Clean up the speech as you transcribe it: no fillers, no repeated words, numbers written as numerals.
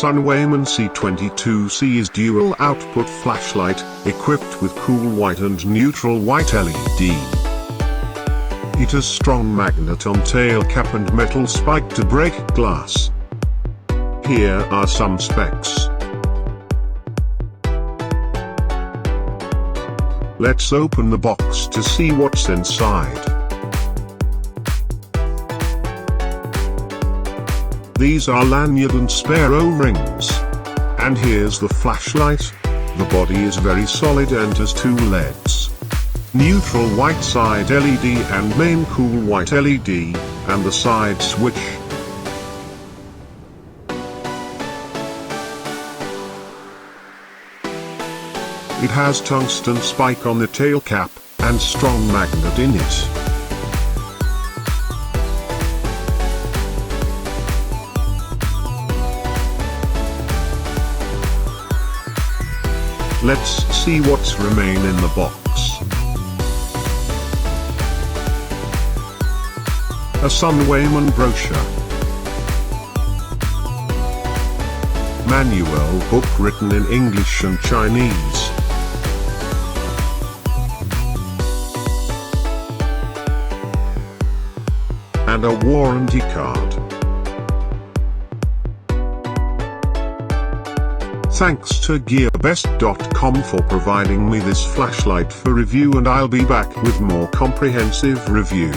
Sunwayman C22C is dual output flashlight, equipped with cool white and neutral white LED. It has strong magnet on tail cap and metal spike to break glass. Here are some specs. Let's open the box to see what's inside. These are lanyard and spare O-rings. And here's the flashlight. The body is very solid and has two LEDs. Neutral white side LED and main cool white LED, and the side switch. It has tungsten spike on the tail cap, and strong magnet in it. Let's see what's remain in the box. A Sunwayman brochure. Manual book written in English and Chinese. And a warranty card. Thanks to GearBest.com for providing me this flashlight for review, and I'll be back with more comprehensive review.